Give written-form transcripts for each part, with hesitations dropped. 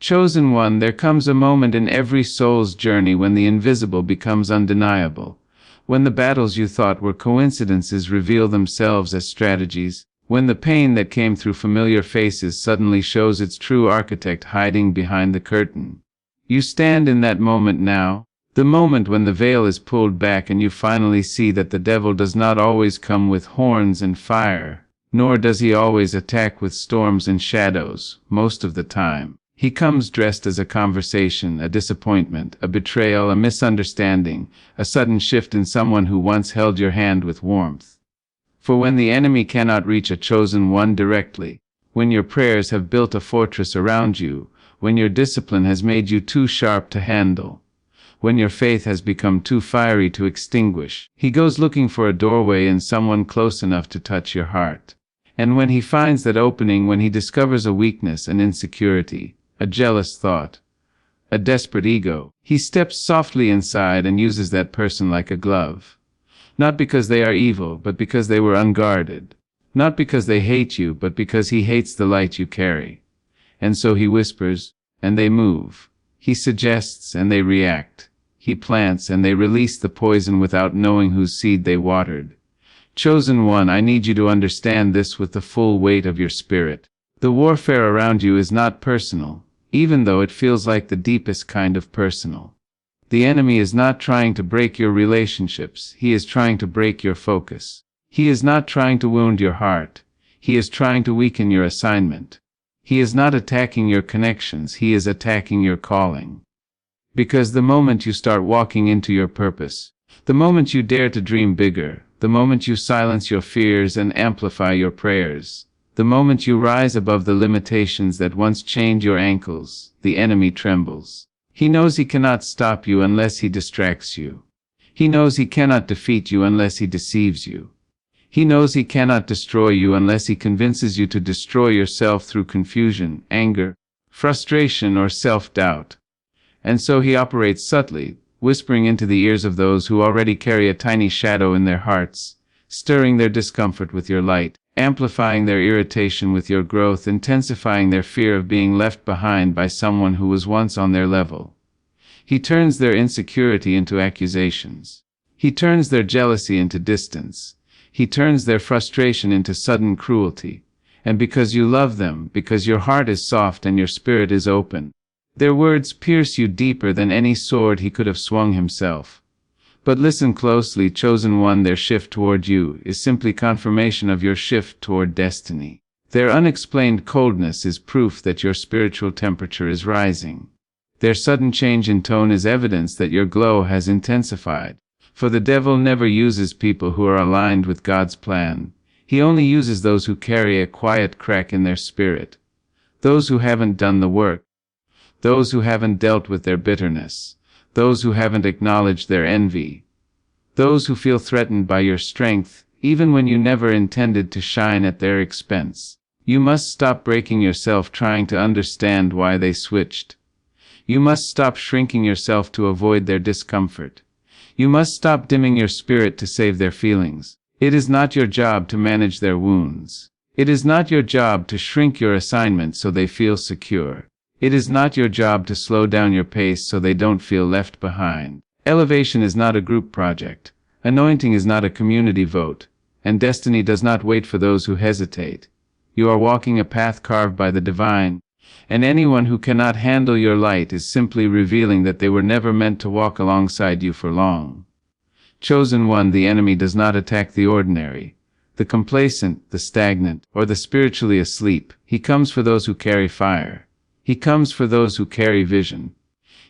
Chosen one, there comes a moment in every soul's journey when the invisible becomes undeniable, when the battles you thought were coincidences reveal themselves as strategies, when the pain that came through familiar faces suddenly shows its true architect hiding behind the curtain. You stand in that moment now, the moment when the veil is pulled back and you finally see that the devil does not always come with horns and fire, nor does he always attack with storms and shadows. Most of the time, he comes dressed as a conversation, a disappointment, a betrayal, a misunderstanding, a sudden shift in someone who once held your hand with warmth. For when the enemy cannot reach a chosen one directly, when your prayers have built a fortress around you, when your discipline has made you too sharp to handle, when your faith has become too fiery to extinguish, he goes looking for a doorway in someone close enough to touch your heart. And when he finds that opening, when he discovers a weakness, an insecurity, a jealous thought, a desperate ego, he steps softly inside and uses that person like a glove. Not because they are evil, but because they were unguarded. Not because they hate you, but because he hates the light you carry. And so he whispers, and they move. He suggests, and they react. He plants, and they release the poison without knowing whose seed they watered. Chosen one, I need you to understand this with the full weight of your spirit. The warfare around you is not personal, even though it feels like the deepest kind of personal. The enemy is not trying to break your relationships, he is trying to break your focus. He is not trying to wound your heart, he is trying to weaken your assignment. He is not attacking your connections, he is attacking your calling. Because the moment you start walking into your purpose, the moment you dare to dream bigger, the moment you silence your fears and amplify your prayers, the moment you rise above the limitations that once chained your ankles, the enemy trembles. He knows he cannot stop you unless he distracts you. He knows he cannot defeat you unless he deceives you. He knows he cannot destroy you unless he convinces you to destroy yourself through confusion, anger, frustration, or self-doubt. And so he operates subtly, whispering into the ears of those who already carry a tiny shadow in their hearts, stirring their discomfort with your light, amplifying their irritation with your growth, intensifying their fear of being left behind by someone who was once on their level. He turns their insecurity into accusations. He turns their jealousy into distance. He turns their frustration into sudden cruelty. And because you love them, because your heart is soft and your spirit is open, their words pierce you deeper than any sword he could have swung himself. But listen closely, chosen one, their shift toward you is simply confirmation of your shift toward destiny. Their unexplained coldness is proof that your spiritual temperature is rising. Their sudden change in tone is evidence that your glow has intensified. For the devil never uses people who are aligned with God's plan. He only uses those who carry a quiet crack in their spirit. Those who haven't done the work. Those who haven't dealt with their bitterness. Those who haven't acknowledged their envy. Those who feel threatened by your strength, even when you never intended to shine at their expense. You must stop breaking yourself trying to understand why they switched. You must stop shrinking yourself to avoid their discomfort. You must stop dimming your spirit to save their feelings. It is not your job to manage their wounds. It is not your job to shrink your assignment so they feel secure. It is not your job to slow down your pace so they don't feel left behind. Elevation is not a group project. Anointing is not a community vote. And destiny does not wait for those who hesitate. You are walking a path carved by the divine. And anyone who cannot handle your light is simply revealing that they were never meant to walk alongside you for long. Chosen one, the enemy does not attack the ordinary, the complacent, the stagnant, or the spiritually asleep. He comes for those who carry fire. He comes for those who carry vision.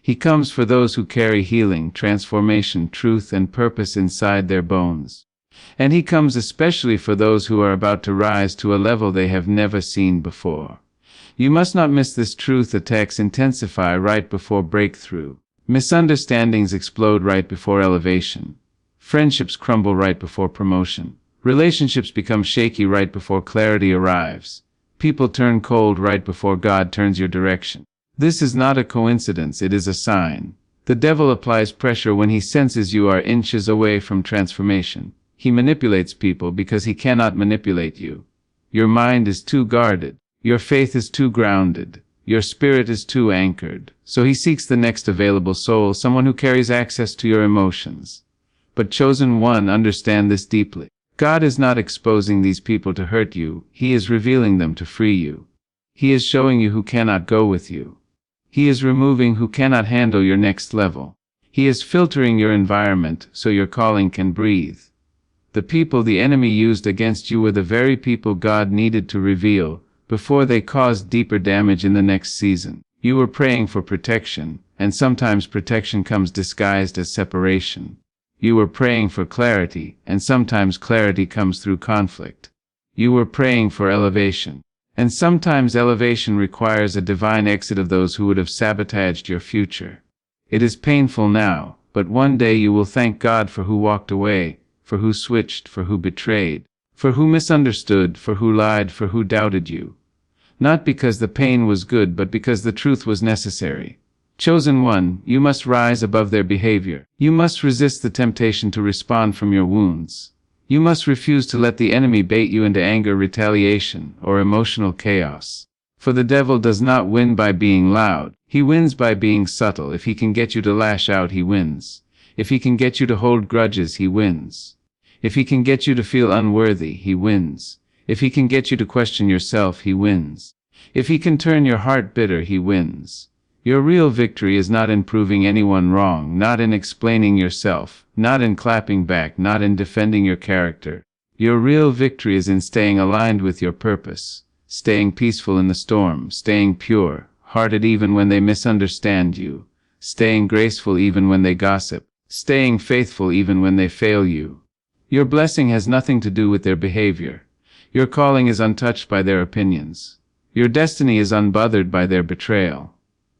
He comes for those who carry healing, transformation, truth, and purpose inside their bones. And he comes especially for those who are about to rise to a level they have never seen before. You must not miss this truth. Attacks intensify right before breakthrough. Misunderstandings explode right before elevation. Friendships crumble right before promotion. Relationships become shaky right before clarity arrives. People turn cold right before God turns your direction. This is not a coincidence, it is a sign. The devil applies pressure when he senses you are inches away from transformation. He manipulates people because he cannot manipulate you. Your mind is too guarded. Your faith is too grounded. Your spirit is too anchored, so he seeks the next available soul, someone who carries access to your emotions. But chosen one, understand this deeply. God is not exposing these people to hurt you, he is revealing them to free you. He is showing you who cannot go with you. He is removing who cannot handle your next level. He is filtering your environment so your calling can breathe. The people the enemy used against you were the very people God needed to reveal before they caused deeper damage in the next season. You were praying for protection, and sometimes protection comes disguised as separation. You were praying for clarity, and sometimes clarity comes through conflict. You were praying for elevation, and sometimes elevation requires a divine exit of those who would have sabotaged your future. It is painful now, but one day you will thank God for who walked away, for who switched, for who betrayed, for who misunderstood, for who lied, for who doubted you. Not because the pain was good, but because the truth was necessary. Chosen one, you must rise above their behavior. You must resist the temptation to respond from your wounds. You must refuse to let the enemy bait you into anger, retaliation, or emotional chaos. For the devil does not win by being loud. He wins by being subtle. If he can get you to lash out, he wins. If he can get you to hold grudges, he wins. If he can get you to feel unworthy, he wins. If he can get you to question yourself, he wins. If he can turn your heart bitter, he wins. Your real victory is not in proving anyone wrong, not in explaining yourself, not in clapping back, not in defending your character. Your real victory is in staying aligned with your purpose, staying peaceful in the storm, staying pure hearted even when they misunderstand you, staying graceful even when they gossip, staying faithful even when they fail you. Your blessing has nothing to do with their behavior. Your calling is untouched by their opinions. Your destiny is unbothered by their betrayal.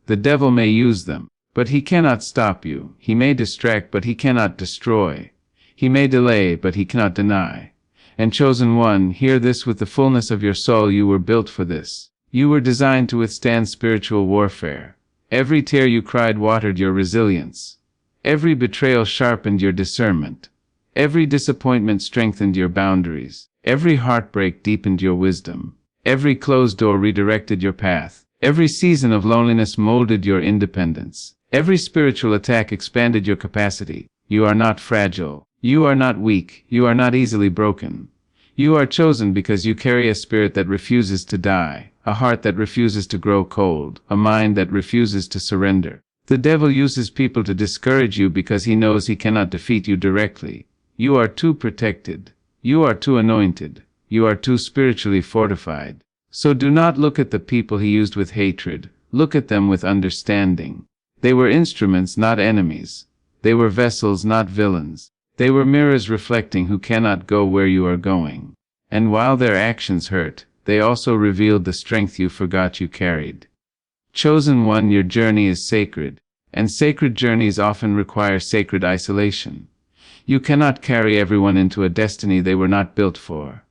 The devil may use them, but he cannot stop you. He may distract, but he cannot destroy. He may delay, but he cannot deny. And chosen one, hear this with the fullness of your soul. You were built for this. You were designed to withstand spiritual warfare. Every tear you cried watered your resilience. Every betrayal sharpened your discernment. Every disappointment strengthened your boundaries. Every heartbreak deepened your wisdom. Every closed door redirected your path. Every season of loneliness molded your independence. Every spiritual attack expanded your capacity. You are not fragile. You are not weak. You are not easily broken. You are chosen because you carry a spirit that refuses to die, a heart that refuses to grow cold, a mind that refuses to surrender. The devil uses people to discourage you because he knows he cannot defeat you directly. You are too protected. You are too anointed. You are too spiritually fortified. So do not look at the people he used with hatred. Look at them with understanding. They were instruments, not enemies. They were vessels, not villains. They were mirrors reflecting who cannot go where you are going. And while their actions hurt, they also revealed the strength you forgot you carried. Chosen one, your journey is sacred, and sacred journeys often require sacred isolation. You cannot carry everyone into a destiny they were not built for.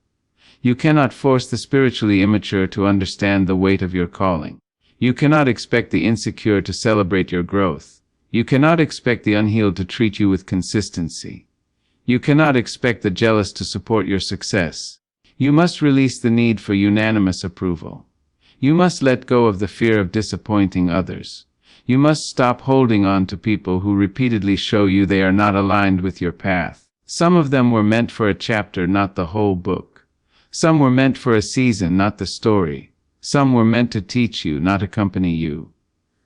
You cannot force the spiritually immature to understand the weight of your calling. You cannot expect the insecure to celebrate your growth. You cannot expect the unhealed to treat you with consistency. You cannot expect the jealous to support your success. You must release the need for unanimous approval. You must let go of the fear of disappointing others. You must stop holding on to people who repeatedly show you they are not aligned with your path. Some of them were meant for a chapter, not the whole book. Some were meant for a season, not the story. Some were meant to teach you, not accompany you.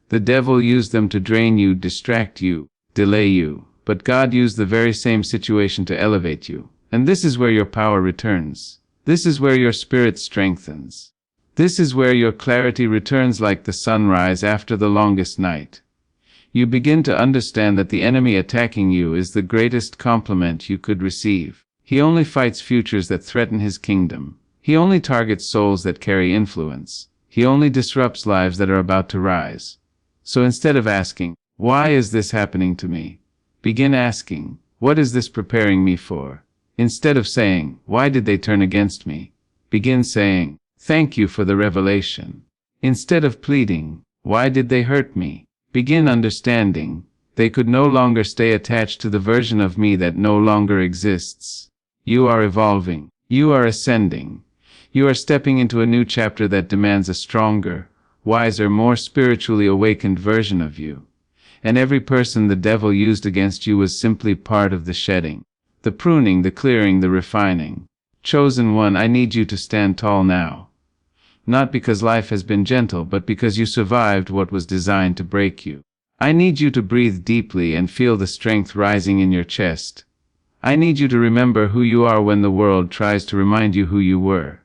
The devil used them to drain you, distract you, delay you. But God used the very same situation to elevate you. And this is where your power returns. This is where your spirit strengthens. This is where your clarity returns like the sunrise after the longest night. You begin to understand that the enemy attacking you is the greatest compliment you could receive. He only fights futures that threaten his kingdom. He only targets souls that carry influence. He only disrupts lives that are about to rise. So instead of asking, "Why is this happening to me?" begin asking, "What is this preparing me for?" Instead of saying, "Why did they turn against me?" begin saying, "Thank you for the revelation." Instead of pleading, "Why did they hurt me?" begin understanding, they could no longer stay attached to the version of me that no longer exists. You are evolving. You are ascending. You are stepping into a new chapter that demands a stronger, wiser, more spiritually awakened version of you. And every person the devil used against you was simply part of the shedding, the pruning, the clearing, the refining. Chosen one, I need you to stand tall now. Not because life has been gentle, but because you survived what was designed to break you. I need you to breathe deeply and feel the strength rising in your chest. I need you to remember who you are when the world tries to remind you who you were.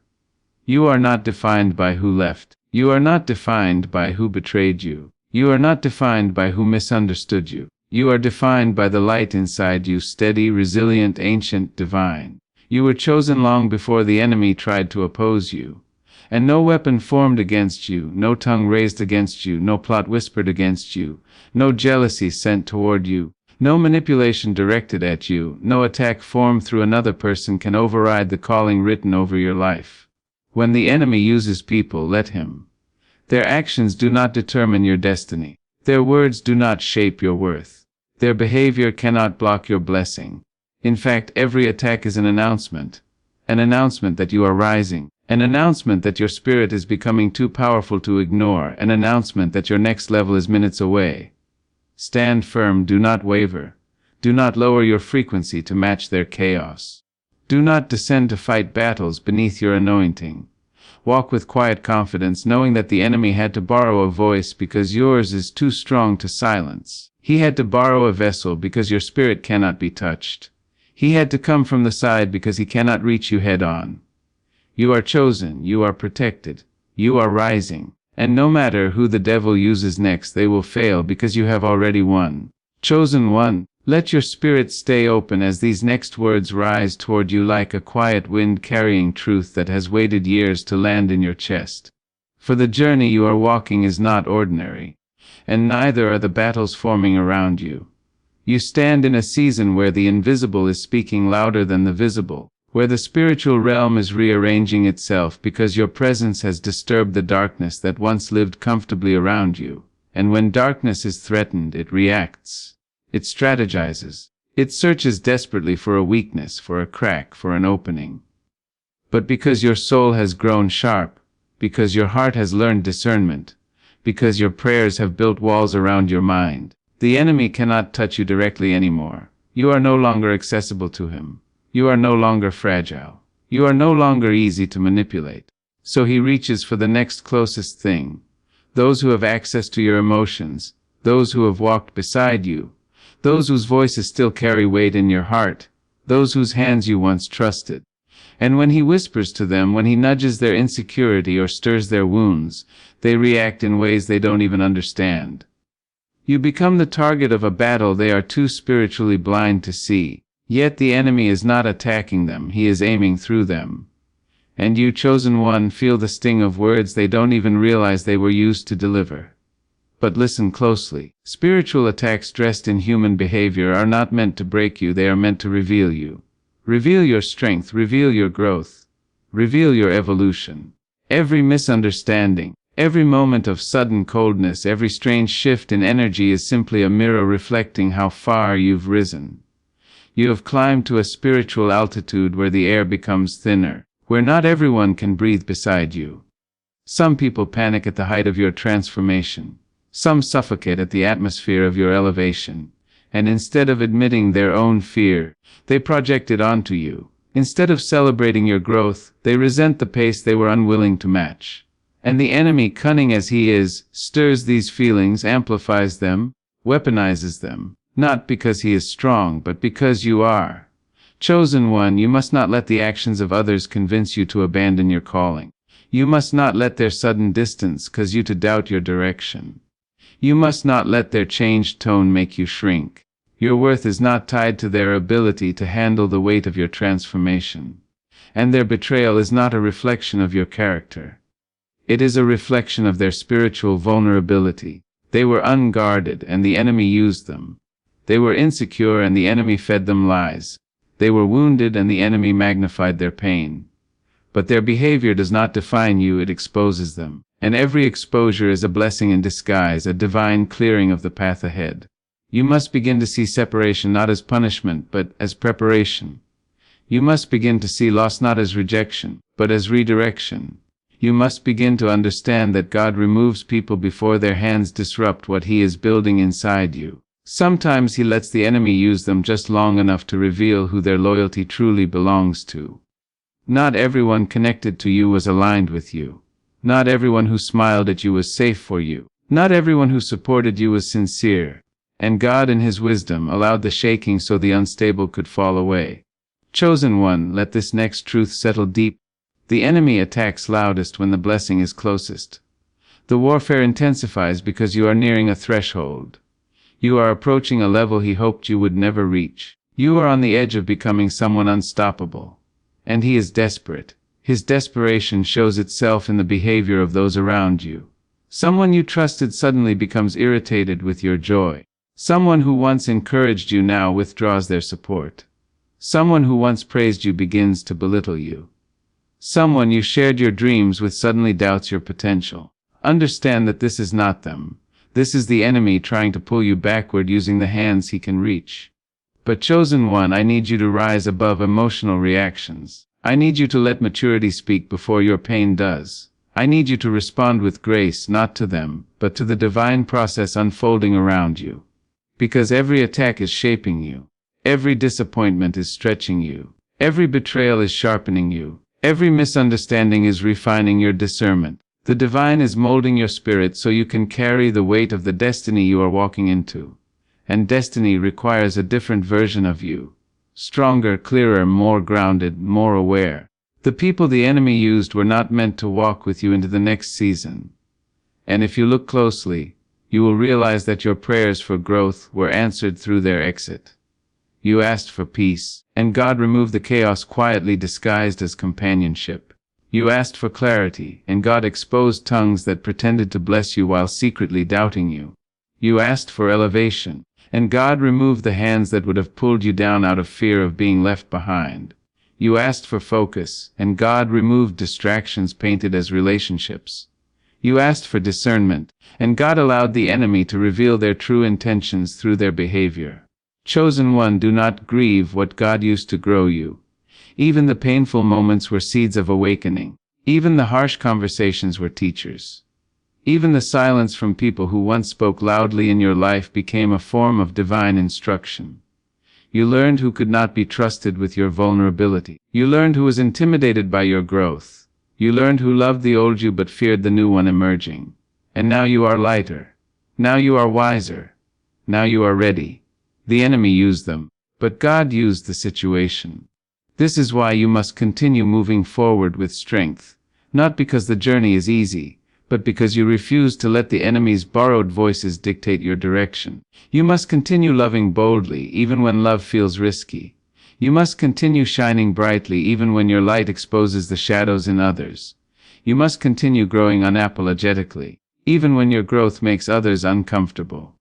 You are not defined by who left. You are not defined by who betrayed you. You are not defined by who misunderstood you. You are defined by the light inside you, steady, resilient, ancient, divine. You were chosen long before the enemy tried to oppose you. And no weapon formed against you, no tongue raised against you, no plot whispered against you, no jealousy sent toward you, no manipulation directed at you, no attack formed through another person can override the calling written over your life. When the enemy uses people, let him. Their actions do not determine your destiny. Their words do not shape your worth. Their behavior cannot block your blessing. In fact, every attack is an announcement that you are rising, an announcement that your spirit is becoming too powerful to ignore, an announcement that your next level is minutes away. Stand firm, do not waver. Do not lower your frequency to match their chaos. Do not descend to fight battles beneath your anointing. Walk with quiet confidence, knowing that the enemy had to borrow a voice because yours is too strong to silence. He had to borrow a vessel because your spirit cannot be touched. He had to come from the side because he cannot reach you head on. You are chosen, you are protected, you are rising, and no matter who the devil uses next, they will fail because you have already won. Chosen one, let your spirit stay open as these next words rise toward you like a quiet wind carrying truth that has waited years to land in your chest. For the journey you are walking is not ordinary, and neither are the battles forming around you. You stand in a season where the invisible is speaking louder than the visible, where the spiritual realm is rearranging itself because your presence has disturbed the darkness that once lived comfortably around you. And when darkness is threatened, it reacts. It strategizes. It searches desperately for a weakness, for a crack, for an opening. But because your soul has grown sharp, because your heart has learned discernment, because your prayers have built walls around your mind, the enemy cannot touch you directly anymore. You are no longer accessible to him. You are no longer fragile. You are no longer easy to manipulate. So he reaches for the next closest thing. Those who have access to your emotions, those who have walked beside you, those whose voices still carry weight in your heart, those whose hands you once trusted. And when he whispers to them, when he nudges their insecurity or stirs their wounds, they react in ways they don't even understand. You become the target of a battle they are too spiritually blind to see. Yet the enemy is not attacking them, he is aiming through them. And you, chosen one, feel the sting of words they don't even realize they were used to deliver. But listen closely. Spiritual attacks dressed in human behavior are not meant to break you, they are meant to reveal you. Reveal your strength, reveal your growth, reveal your evolution. Every misunderstanding, every moment of sudden coldness, every strange shift in energy is simply a mirror reflecting how far you've risen. You have climbed to a spiritual altitude where the air becomes thinner, where not everyone can breathe beside you. Some people panic at the height of your transformation. Some suffocate at the atmosphere of your elevation. And instead of admitting their own fear, they project it onto you. Instead of celebrating your growth, they resent the pace they were unwilling to match. And the enemy, cunning as he is, stirs these feelings, amplifies them, weaponizes them, not because he is strong, but because you are. Chosen one, you must not let the actions of others convince you to abandon your calling. You must not let their sudden distance cause you to doubt your direction. You must not let their changed tone make you shrink. Your worth is not tied to their ability to handle the weight of your transformation. And their betrayal is not a reflection of your character. It is a reflection of their spiritual vulnerability. They were unguarded, and the enemy used them. They were insecure, and the enemy fed them lies. They were wounded, and the enemy magnified their pain. But their behavior does not define you, it exposes them. And every exposure is a blessing in disguise, a divine clearing of the path ahead. You must begin to see separation not as punishment, but as preparation. You must begin to see loss not as rejection, but as redirection. You must begin to understand that God removes people before their hands disrupt what He is building inside you. Sometimes He lets the enemy use them just long enough to reveal who their loyalty truly belongs to. Not everyone connected to you was aligned with you. Not everyone who smiled at you was safe for you. Not everyone who supported you was sincere. And God in His wisdom allowed the shaking so the unstable could fall away. Chosen one, let this next truth settle deep. The enemy attacks loudest when the blessing is closest. The warfare intensifies because you are nearing a threshold. You are approaching a level he hoped you would never reach. You are on the edge of becoming someone unstoppable. And he is desperate. His desperation shows itself in the behavior of those around you. Someone you trusted suddenly becomes irritated with your joy. Someone who once encouraged you now withdraws their support. Someone who once praised you begins to belittle you. Someone you shared your dreams with suddenly doubts your potential. Understand that this is not them. This is the enemy trying to pull you backward using the hands he can reach. But chosen one, I need you to rise above emotional reactions. I need you to let maturity speak before your pain does. I need you to respond with grace, not to them, but to the divine process unfolding around you. Because every attack is shaping you. Every disappointment is stretching you. Every betrayal is sharpening you. Every misunderstanding is refining your discernment. The divine is molding your spirit so you can carry the weight of the destiny you are walking into. And destiny requires a different version of you. Stronger, clearer, more grounded, more aware. The people the enemy used were not meant to walk with you into the next season. And if you look closely, you will realize that your prayers for growth were answered through their exit. You asked for peace, and God removed the chaos quietly disguised as companionship. You asked for clarity, and God exposed tongues that pretended to bless you while secretly doubting you. You asked for elevation, and God removed the hands that would have pulled you down out of fear of being left behind. You asked for focus, and God removed distractions painted as relationships. You asked for discernment, and God allowed the enemy to reveal their true intentions through their behavior. Chosen one, do not grieve what God used to grow you. Even the painful moments were seeds of awakening. Even the harsh conversations were teachers. Even the silence from people who once spoke loudly in your life became a form of divine instruction. You learned who could not be trusted with your vulnerability. You learned who was intimidated by your growth. You learned who loved the old you but feared the new one emerging. And now you are lighter. Now you are wiser. Now you are ready. The enemy used them, but God used the situation. This is why you must continue moving forward with strength, not because the journey is easy, but because you refuse to let the enemy's borrowed voices dictate your direction. You must continue loving boldly even when love feels risky. You must continue shining brightly even when your light exposes the shadows in others. You must continue growing unapologetically, even when your growth makes others uncomfortable.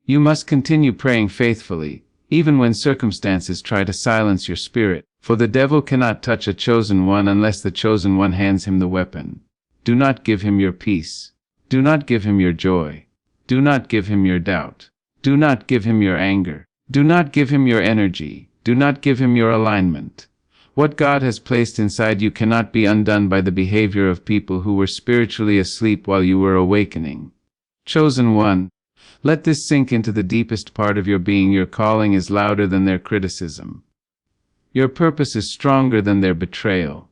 You must continue praying faithfully, even when circumstances try to silence your spirit. For the devil cannot touch a chosen one unless the chosen one hands him the weapon. Do not give him your peace. Do not give him your joy. Do not give him your doubt. Do not give him your anger. Do not give him your energy. Do not give him your alignment. What God has placed inside you cannot be undone by the behavior of people who were spiritually asleep while you were awakening. Chosen one, let this sink into the deepest part of your being. Your calling is louder than their criticism. Your purpose is stronger than their betrayal.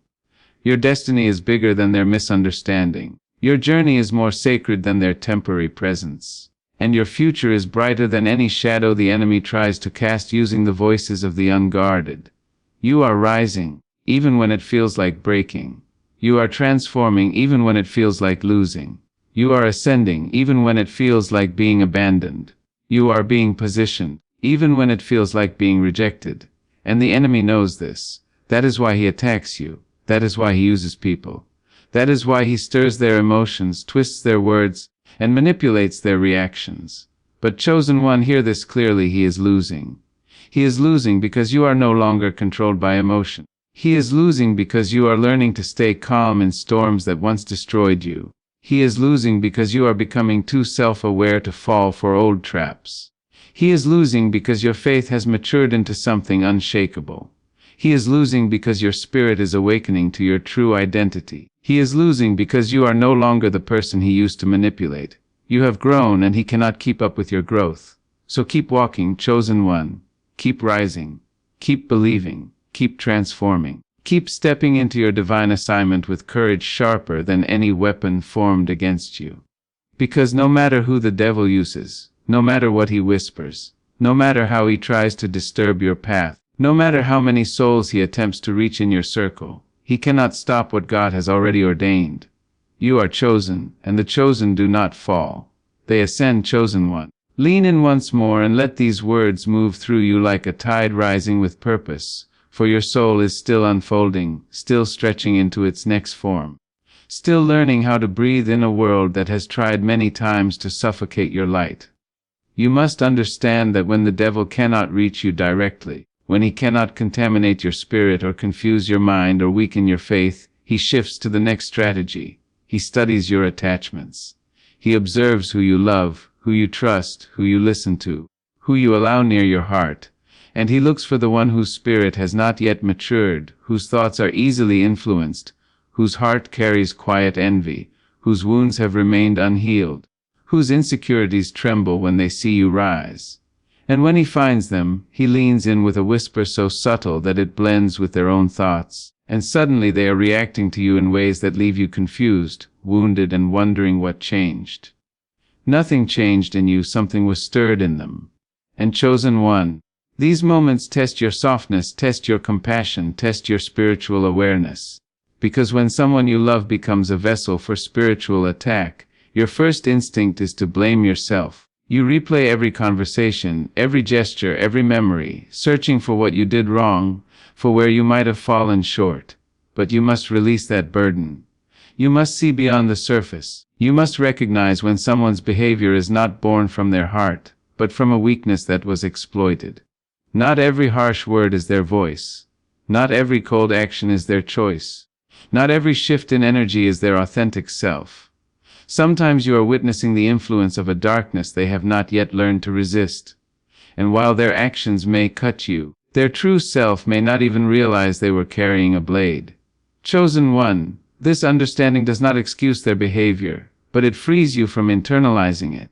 Your destiny is bigger than their misunderstanding. Your journey is more sacred than their temporary presence. And your future is brighter than any shadow the enemy tries to cast using the voices of the unguarded. You are rising, even when it feels like breaking. You are transforming even when it feels like losing. You are ascending even when it feels like being abandoned. You are being positioned, even when it feels like being rejected. And the enemy knows this. That is why he attacks you. That is why he uses people. That is why he stirs their emotions, twists their words, and manipulates their reactions. But chosen one, hear this clearly: he is losing. He is losing because you are no longer controlled by emotion. He is losing because you are learning to stay calm in storms that once destroyed you. He is losing because you are becoming too self-aware to fall for old traps. He is losing because your faith has matured into something unshakable. He is losing because your spirit is awakening to your true identity. He is losing because you are no longer the person he used to manipulate. You have grown and he cannot keep up with your growth. So keep walking, chosen one. Keep rising. Keep believing. Keep transforming. Keep stepping into your divine assignment with courage sharper than any weapon formed against you. Because no matter who the devil uses, no matter what he whispers, no matter how he tries to disturb your path, no matter how many souls he attempts to reach in your circle, he cannot stop what God has already ordained. You are chosen, and the chosen do not fall. They ascend, chosen one. Lean in once more and let these words move through you like a tide rising with purpose, for your soul is still unfolding, still stretching into its next form, still learning how to breathe in a world that has tried many times to suffocate your light. You must understand that when the devil cannot reach you directly, when he cannot contaminate your spirit or confuse your mind or weaken your faith, he shifts to the next strategy. He studies your attachments. He observes who you love, who you trust, who you listen to, who you allow near your heart, and he looks for the one whose spirit has not yet matured, whose thoughts are easily influenced, whose heart carries quiet envy, whose wounds have remained unhealed, whose insecurities tremble when they see you rise. And when he finds them, he leans in with a whisper so subtle that it blends with their own thoughts, and suddenly they are reacting to you in ways that leave you confused, wounded, and wondering what changed. Nothing changed in you, something was stirred in them. And chosen one, these moments test your softness, test your compassion, test your spiritual awareness. Because when someone you love becomes a vessel for spiritual attack, your first instinct is to blame yourself. You replay every conversation, every gesture, every memory, searching for what you did wrong, for where you might have fallen short. But you must release that burden. You must see beyond the surface. You must recognize when someone's behavior is not born from their heart, but from a weakness that was exploited. Not every harsh word is their voice. Not every cold action is their choice. Not every shift in energy is their authentic self. Sometimes you are witnessing the influence of a darkness they have not yet learned to resist. And while their actions may cut you, their true self may not even realize they were carrying a blade. Chosen one, this understanding does not excuse their behavior, but it frees you from internalizing it.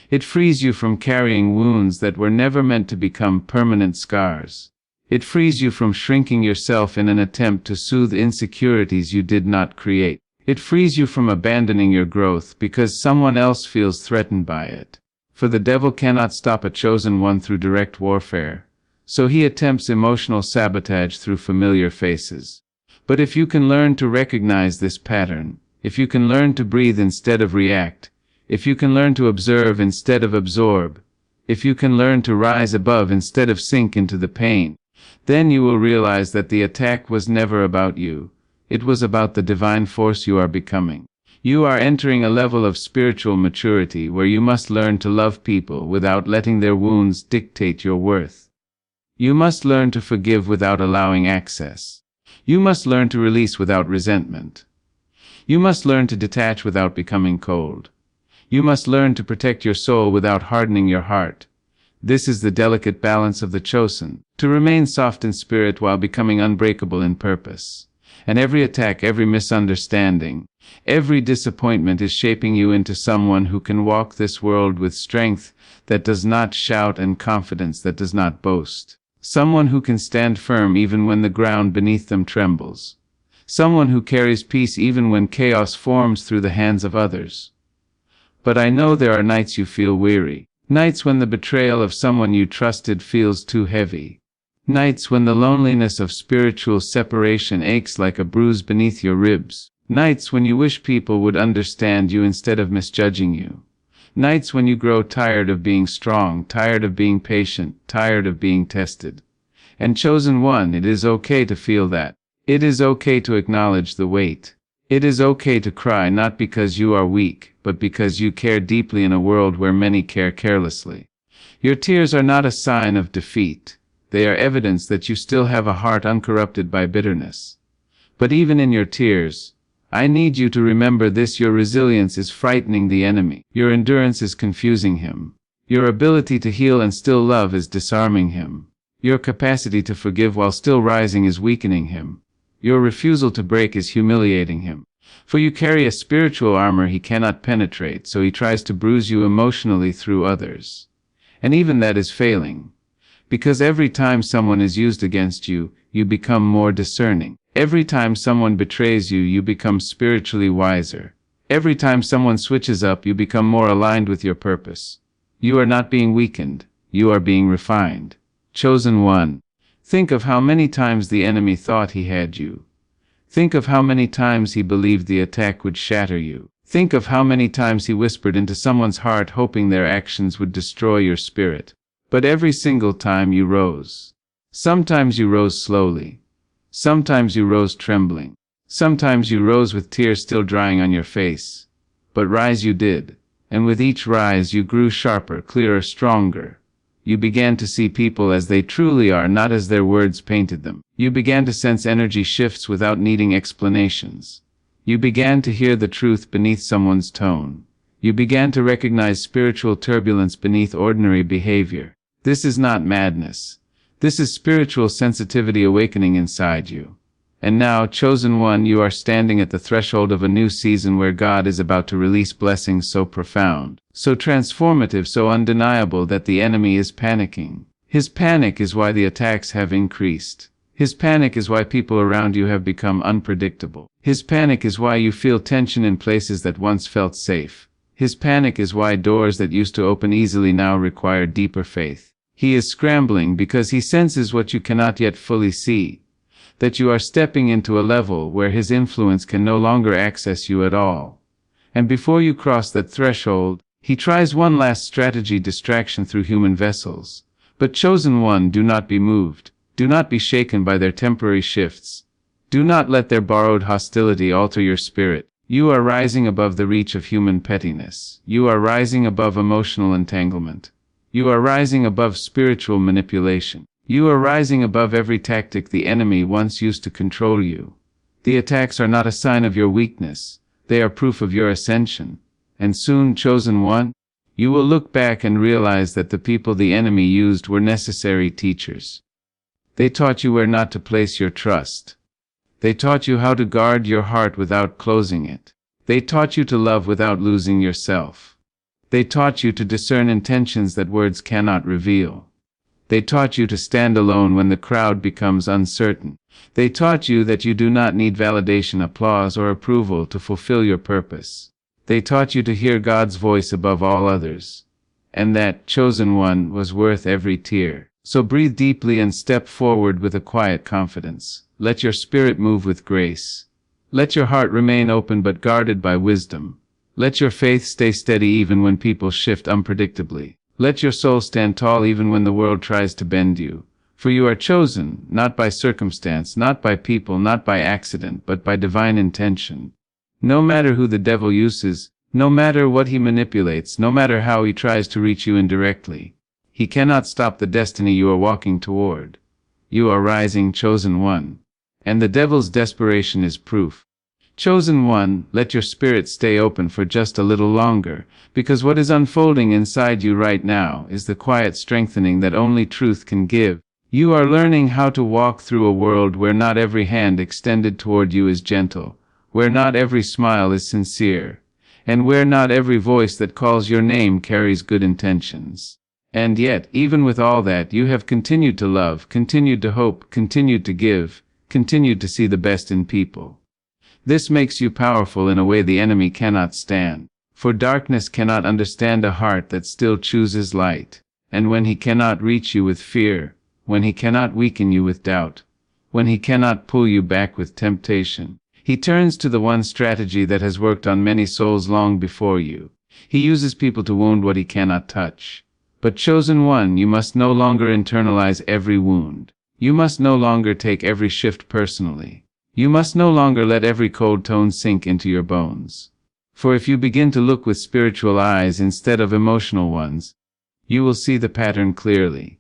It frees you from carrying wounds that were never meant to become permanent scars. It frees you from shrinking yourself in an attempt to soothe insecurities you did not create. It frees you from abandoning your growth because someone else feels threatened by it. For the devil cannot stop a chosen one through direct warfare, so he attempts emotional sabotage through familiar faces. But if you can learn to recognize this pattern, if you can learn to breathe instead of react, if you can learn to observe instead of absorb, if you can learn to rise above instead of sink into the pain, then you will realize that the attack was never about you. It was about the divine force you are becoming. You are entering a level of spiritual maturity where you must learn to love people without letting their wounds dictate your worth. You must learn to forgive without allowing access. You must learn to release without resentment. You must learn to detach without becoming cold. You must learn to protect your soul without hardening your heart. This is the delicate balance of the chosen, to remain soft in spirit while becoming unbreakable in purpose. And every attack, every misunderstanding, every disappointment is shaping you into someone who can walk this world with strength that does not shout and confidence that does not boast. Someone who can stand firm even when the ground beneath them trembles. Someone who carries peace even when chaos forms through the hands of others. But I know there are nights you feel weary. Nights when the betrayal of someone you trusted feels too heavy. Nights when the loneliness of spiritual separation aches like a bruise beneath your ribs. Nights when you wish people would understand you instead of misjudging you. Nights when you grow tired of being strong, tired of being patient, tired of being tested. And chosen one, it is okay to feel that. It is okay to acknowledge the weight. It is okay to cry, not because you are weak, but because you care deeply in a world where many care carelessly. Your tears are not a sign of defeat. They are evidence that you still have a heart uncorrupted by bitterness. But even in your tears, I need you to remember this: your resilience is frightening the enemy. Your endurance is confusing him. Your ability to heal and still love is disarming him. Your capacity to forgive while still rising is weakening him. Your refusal to break is humiliating him. For you carry a spiritual armor he cannot penetrate, so he tries to bruise you emotionally through others. And even that is failing. Because every time someone is used against you, you become more discerning. Every time someone betrays you, you become spiritually wiser. Every time someone switches up, you become more aligned with your purpose. You are not being weakened, you are being refined. Chosen one. Think of how many times the enemy thought he had you. Think of how many times he believed the attack would shatter you. Think of how many times he whispered into someone's heart hoping their actions would destroy your spirit. But every single time you rose. Sometimes you rose slowly. Sometimes you rose trembling. Sometimes you rose with tears still drying on your face. But rise you did. And with each rise you grew sharper, clearer, stronger. You began to see people as they truly are, not as their words painted them. You began to sense energy shifts without needing explanations. You began to hear the truth beneath someone's tone. You began to recognize spiritual turbulence beneath ordinary behavior. This is not madness. This is spiritual sensitivity awakening inside you. And now, chosen one, you are standing at the threshold of a new season where God is about to release blessings so profound, so transformative, so undeniable that the enemy is panicking. His panic is why the attacks have increased. His panic is why people around you have become unpredictable. His panic is why you feel tension in places that once felt safe. His panic is why doors that used to open easily now require deeper faith. He is scrambling because he senses what you cannot yet fully see. That you are stepping into a level where his influence can no longer access you at all. And before you cross that threshold, he tries one last strategy: distraction through human vessels. But chosen one, do not be moved. Do not be shaken by their temporary shifts. Do not let their borrowed hostility alter your spirit. You are rising above the reach of human pettiness. You are rising above emotional entanglement. You are rising above spiritual manipulation. You are rising above every tactic the enemy once used to control you. The attacks are not a sign of your weakness. They are proof of your ascension. And soon, chosen one, you will look back and realize that the people the enemy used were necessary teachers. They taught you where not to place your trust. They taught you how to guard your heart without closing it. They taught you to love without losing yourself. They taught you to discern intentions that words cannot reveal. They taught you to stand alone when the crowd becomes uncertain. They taught you that you do not need validation, applause, or approval to fulfill your purpose. They taught you to hear God's voice above all others. And that, chosen one, was worth every tear. So breathe deeply and step forward with a quiet confidence. Let your spirit move with grace. Let your heart remain open but guarded by wisdom. Let your faith stay steady even when people shift unpredictably. Let your soul stand tall even when the world tries to bend you. For you are chosen, not by circumstance, not by people, not by accident, but by divine intention. No matter who the devil uses, no matter what he manipulates, no matter how he tries to reach you indirectly, he cannot stop the destiny you are walking toward. You are rising, chosen one. And the devil's desperation is proof. Chosen one, let your spirit stay open for just a little longer, because what is unfolding inside you right now is the quiet strengthening that only truth can give. You are learning how to walk through a world where not every hand extended toward you is gentle, where not every smile is sincere, and where not every voice that calls your name carries good intentions. And yet, even with all that, you have continued to love, continued to hope, continued to give, continued to see the best in people. This makes you powerful in a way the enemy cannot stand. For darkness cannot understand a heart that still chooses light. And when he cannot reach you with fear, when he cannot weaken you with doubt, when he cannot pull you back with temptation, he turns to the one strategy that has worked on many souls long before you. He uses people to wound what he cannot touch. But chosen one, you must no longer internalize every wound. You must no longer take every shift personally. You must no longer let every cold tone sink into your bones. For if you begin to look with spiritual eyes instead of emotional ones, you will see the pattern clearly.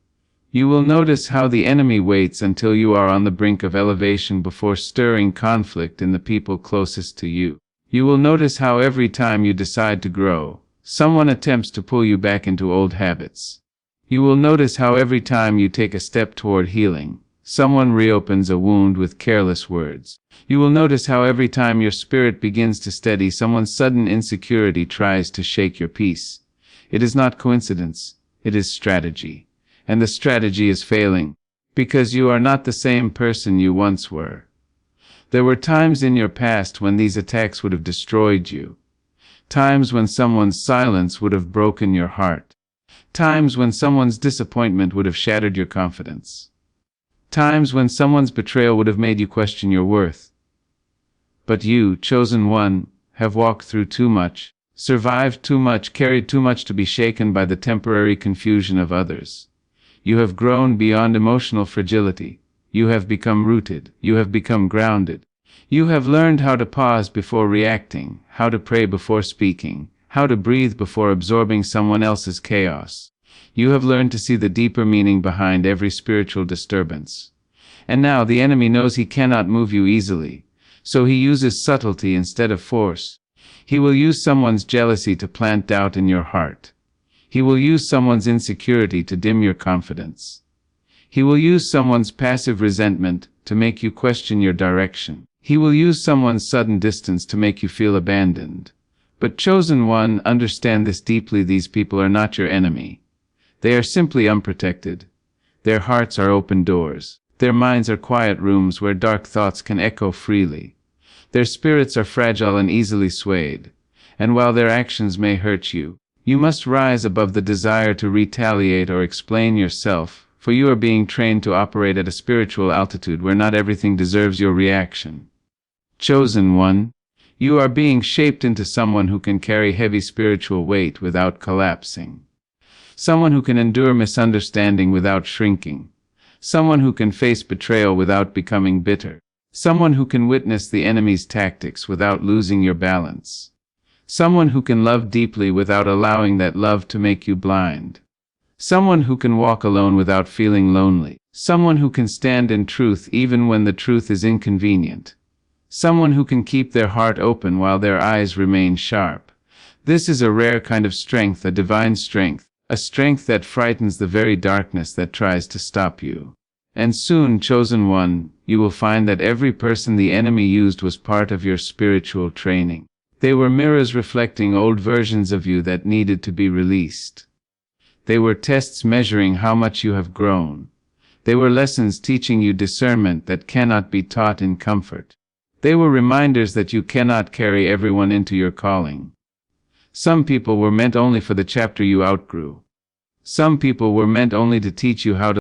You will notice how the enemy waits until you are on the brink of elevation before stirring conflict in the people closest to you. You will notice how every time you decide to grow, someone attempts to pull you back into old habits. You will notice how every time you take a step toward healing, Someone reopens a wound with careless words. You will notice how every time your spirit begins to steady, someone's sudden insecurity tries to shake your peace. It is not coincidence, it is strategy. And the strategy is failing, because you are not the same person you once were. There were times in your past when these attacks would have destroyed you. Times when someone's silence would have broken your heart. Times when someone's disappointment would have shattered your confidence. Times when someone's betrayal would have made you question your worth. But you, chosen one, have walked through too much, survived too much, carried too much to be shaken by the temporary confusion of others. You have grown beyond emotional fragility. You have become rooted. You have become grounded. You have learned how to pause before reacting, how to pray before speaking, how to breathe before absorbing someone else's chaos. You have learned to see the deeper meaning behind every spiritual disturbance. And now the enemy knows he cannot move you easily, so he uses subtlety instead of force. He will use someone's jealousy to plant doubt in your heart. He will use someone's insecurity to dim your confidence. He will use someone's passive resentment to make you question your direction. He will use someone's sudden distance to make you feel abandoned. But chosen one, understand this deeply: these people are not your enemy. They are simply unprotected. Their hearts are open doors. Their minds are quiet rooms where dark thoughts can echo freely. Their spirits are fragile and easily swayed. And while their actions may hurt you, you must rise above the desire to retaliate or explain yourself, for you are being trained to operate at a spiritual altitude where not everything deserves your reaction. Chosen one, you are being shaped into someone who can carry heavy spiritual weight without collapsing. Someone who can endure misunderstanding without shrinking. Someone who can face betrayal without becoming bitter. Someone who can witness the enemy's tactics without losing your balance. Someone who can love deeply without allowing that love to make you blind. Someone who can walk alone without feeling lonely. Someone who can stand in truth even when the truth is inconvenient. Someone who can keep their heart open while their eyes remain sharp. This is a rare kind of strength, a divine strength, a strength that frightens the very darkness that tries to stop you. And soon, chosen one, you will find that every person the enemy used was part of your spiritual training. They were mirrors reflecting old versions of you that needed to be released. They were tests measuring how much you have grown. They were lessons teaching you discernment that cannot be taught in comfort. They were reminders that you cannot carry everyone into your calling. Some people were meant only for the chapter you outgrew. Some people were meant only to teach you how to